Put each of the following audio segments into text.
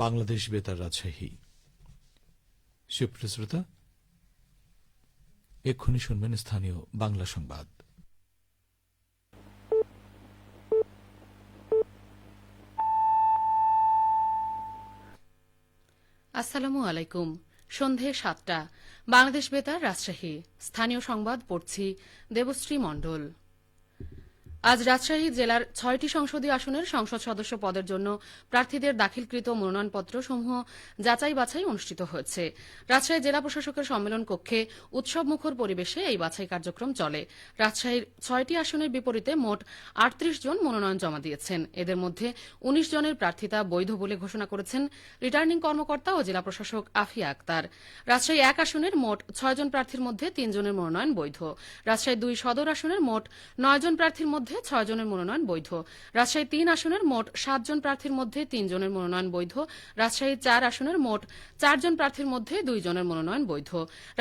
বাংলাদেশ বেতার রাজশাহী। সুপ্রিয় শ্রোতা, এক্ষুনি শুনবেন স্থানীয় বাংলা সংবাদ। আসসালামু আলাইকুম। সন্ধে ৭টা, বাংলাদেশ বেতার রাজশাহী। স্থানীয় সংবাদ পড়ছি দেবশ্রী মণ্ডল। আজ রাজশাহী জেলার ৬টি সংসদীয় আসনের সংসদ সদস্য পদের জন্য প্রার্থীদের দাখিলকৃত মনোনয়নপত্র সমূহ যাচাই বাছাই অনুষ্ঠিত হয়েছে। রাজশাহী জেলা প্রশাসকের সম্মেলন কক্ষে উৎসবমুখর পরিবেশে এই বাছাই কার্যক্রম চলে। রাজশাহীর ৬টি আসনের বিপরীতে মোট ৩৮ জন মনোনয়ন জমা দিয়েছেন। এদের মধ্যে ১৯ জনের প্রার্থিতা বৈধ বলে ঘোষণা করেছেন রিটার্নিং কর্মকর্তা ও জেলা প্রশাসক আফিয়া আক্তার। রাজশাহী ১ আসনের মোট ৬ জন প্রার্থীর মধ্যে ৩ জনের মনোনয়ন বৈধ। রাজশাহী ২ সদর আসনের মোট ৯ জন প্রার্থীর মধ্যে ৬ জনের মনোনয়ন বৈধ। রাজশাহী ৩ আসনের মোট ৭ জন প্রার্থীর মধ্যে ৩ জনের মনোনয়ন বৈধ। রাজশাহী ৪ আসনের মোট ৪ জন প্রার্থীর মধ্যে ২ জনের মনোনয়ন বৈধ।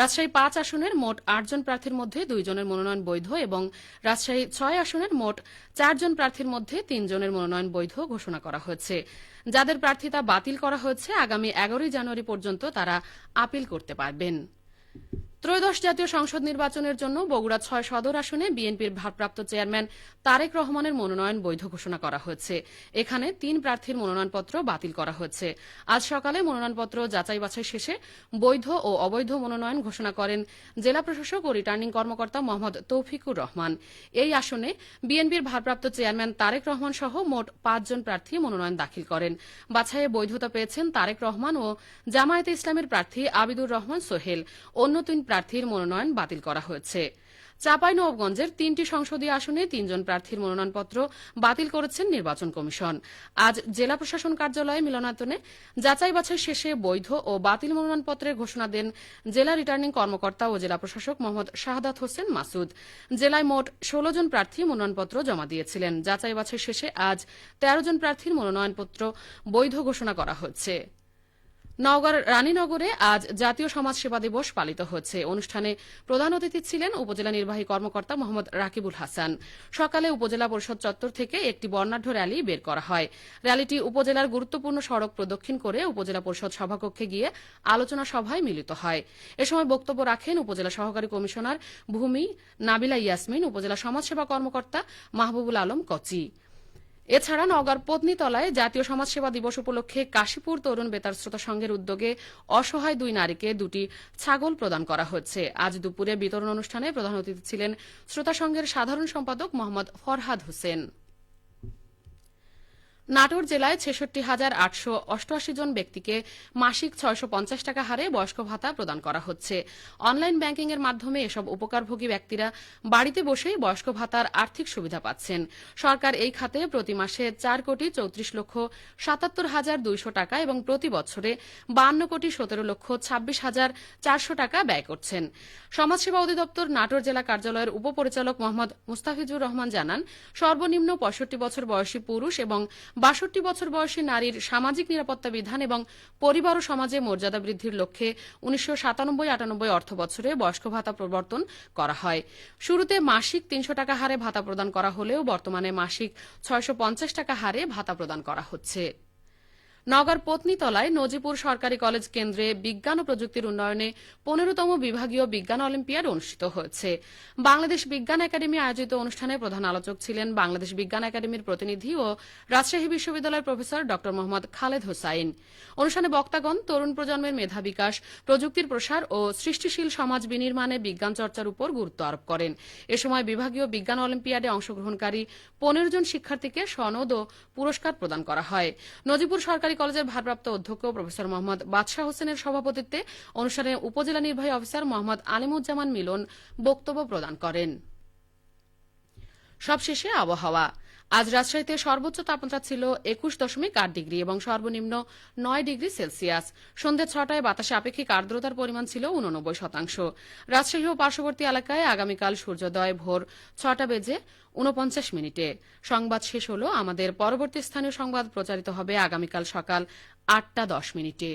রাজশাহী ৫ আসনের মোট ৮ জন প্রার্থীর মধ্যে ২ জনের মনোনয়ন বৈধ এবং রাজশাহী ৬ আসনের মোট ৪ জন প্রার্থীর মধ্যে ৩ জনের মনোনয়ন বৈধ ঘোষণা করা হয়েছে। যাদের প্রার্থিতা বাতিল করা হয়েছে আগামী ১১ জানুয়ারি পর্যন্ত তারা আপিল করতে পারবেন। ত্রয়োদশ জাতীয় সংসদ নির্বাচনের জন্য বগুড়া ৬ সদর আসনে বিএনপির ভারপ্রাপ্ত চেয়ারম্যান তারেক রহমানের মনোনয়ন বৈধ ঘোষণা করা হয়েছে। এখানে ৩ প্রার্থীর মনোনয়নপত্র বাতিল করা হয়েছে। আজ সকালে মনোনয়নপত্র যাচাই বাছাই শেষে বৈধ ও অবৈধ মনোনয়ন ঘোষণা করেন জেলা প্রশাসক ও রিটার্নিং কর্মকর্তা মোহাম্মদ তৌফিকুর রহমান। এই আসনে বিএনপির ভারপ্রাপ্ত চেয়ারম্যান তারেক রহমান সহ মোট ৫ জন প্রার্থী মনোনয়ন দাখিল করেন। বাছাইয়ে বৈধতা পেয়েছেন তারেক রহমান ও জামায়াতে ইসলামের প্রার্থী আবিদুর রহমান সোহেল। অন্য ৩ প্রার্থীর মনোনয়ন বাতিল করা হয়েছে। চাঁপাইনবাবগঞ্জের ৩টি সংসদীয় আসনে ৩ জন প্রার্থীর মনোনয়নপত্র বাতিল করেছেন নির্বাচন কমিশন। আজ জেলা প্রশাসন কার্যালয়ে মিলনায়তনে যাচাই বাছাই শেষে বৈধ ও বাতিল মনোনয়নপত্রের ঘোষণা দেন জেলা রিটার্নিং কর্মকর্তা ও জেলা প্রশাসক মোহাম্মদ শাহাদাত হোসেন মাসুদ। জেলায় মোট ১৬ জন প্রার্থী মনোনয়নপত্র জমা দিয়েছিলেন। যাচাই বাছাই শেষে আজ ১৩ জন প্রার্থীর মনোনয়নপত্র বৈধ ঘোষণা করা হয়েছে। নওগাঁর রানীনগরে আজ জাতীয় সমাজসেবা দিবস পালিত হচ্ছে। অনুষ্ঠানে প্রধান অতিথি ছিলেন উপজেলা নির্বাহী কর্মকর্তা মোহাম্মদ রাকিবুল হাসান। সকালে উপজেলা পরিষদ চত্বর থেকে একটি বর্ণাঢ্য র্যালি বের করা হয়। র্যালিটি উপজেলার গুরুত্বপূর্ণ সড়ক প্রদক্ষিণ করে উপজেলা পরিষদ সভাকক্ষে গিয়ে আলোচনা সভায় মিলিত হয়। এ সময় বক্তব্য রাখেন উপজেলা সহকারী কমিশনার ভূমি নাবিলা ইয়াসমিন, উপজেলা সমাজসেবা কর্মকর্তা মাহবুবুল আলম কচি। এছাড়া নওগাঁর পত্নীতলায় জাতীয় সমাজসেবা দিবস উপলক্ষে কাশীপুর তরুণ বেতার শ্রোতা সংঘের উদ্যোগে অসহায় ২ নারীকে ২টি ছাগল প্রদান করা হচ্ছে। আজ দুপুরে বিতরণ অনুষ্ঠানে প্রধান অতিথি ছিলেন শ্রোতা সংঘের সাধারণ সম্পাদক মোহাম্মদ ফরহাদ হোসেন। নাটোর জেলায় ৬৬,৮৮৮ জন ব্যক্তিকে মাসিক ৬৫০ টাকা হারে বয়স্ক ভাতা প্রদান করা হচ্ছে। অনলাইন ব্যাংকিং এর মাধ্যমে এসব উপকারভোগী ব্যক্তিরা বাড়িতে বসেই বয়স্ক ভাতার আর্থিক সুবিধা পাচ্ছেন। সরকার এই খাতে প্রতি মাসে ৪,৩৪,৭৭,২০০ টাকা এবং প্রতি বছরে ৫২,১৭,২৬,৪০০ টাকা ব্যয় করছেন। সমাজসেবা অধিদপ্তর নাটোর জেলা কার্যালয়ের উপপরিচালক মোহাম্মদ মুস্তাফিজুর রহমান জানান, সর্বনিম্ন ৬৫ বছর বয়সী পুরুষ এবং ৬২ বছর বয়সী নারীর সামাজিক নিরাপত্তা বিধান এবং পরিবার ও সমাজে মর্যাদা বৃদ্ধির লক্ষ্যে ১৯৯৭-৯৮ অর্থ বছরে বয়স্ক ভাতা প্রবর্তন করা হয়। শুরুতে মাসিক ৩০০ টাকা হারে ভাতা প্রদান করা হলেও বর্তমানে মাসিক ৬৫০ টাকা হারে ভাতা প্রদান করা হচ্ছে। নওগাঁর পত্নীতলায় নজিপুর সরকারি কলেজ কেন্দ্রে বিজ্ঞান ও প্রযুক্তির উন্নয়নে ১৫তম বিভাগীয় বিজ্ঞান অলিম্পিয়াড অনুষ্ঠিত হয়েছে। বাংলাদেশ বিজ্ঞান একাডেমি আয়োজিত অনুষ্ঠানে প্রধান আলোচক ছিলেন বাংলাদেশ বিজ্ঞান একাডেমির প্রতিনিধি ও রাজশাহী বিশ্ববিদ্যালয়ের প্রফেসর ড মোহাম্মদ খালেদ হোসাইন। অনুষ্ঠানে বক্তাগণ তরুণ প্রজন্মের মেধা বিকাশ, প্রযুক্তির প্রসার ও সৃষ্টিশীল সমাজ বিনির্মাণে বিজ্ঞান চর্চার উপর গুরুত্ব আরোপ করেন। এ সময় বিভাগীয় বিজ্ঞান অলিম্পিয়াডে অংশগ্রহণকারী ১৫ জন শিক্ষার্থীকে সনদ ও পুরস্কার প্রদান করা হয়। নজিপুর সরকারি কলেজের ভারপ্রাপ্ত অধ্যক্ষ প্রফেসর মোহাম্মদ বাদশাহ হোসেনের সভাপতিত্বে অনুষ্ঠানে উপজেলা নির্বাহী অফিসার মোহাম্মদ আলিমুজ্জামান মিলন বক্তব্য প্রদান করেন। সবশেষে আবহাওয়া। আজ রাজশাহীতে সর্বোচ্চ তাপমাত্রা ছিল ২১.৮ ডিগ্রি এবং সর্বনিম্ন ৯ ডিগ্রি সেলসিয়াস। সন্ধ্যে ৬টায় বাতাসে আপেক্ষিক আর্দ্রতার পরিমাণ ছিল ৮৯%। রাজশাহী ও পার্শ্ববর্তী এলাকায় আগামীকাল সূর্যোদয় ভোর ৬টা বেজে ৪৯ মিনিটে। সংবাদ শেষ হল। আমাদের পরবর্তী স্থানীয় সংবাদ প্রচারিত হবে আগামীকাল সকাল ৮টা ১০ মিনিটে।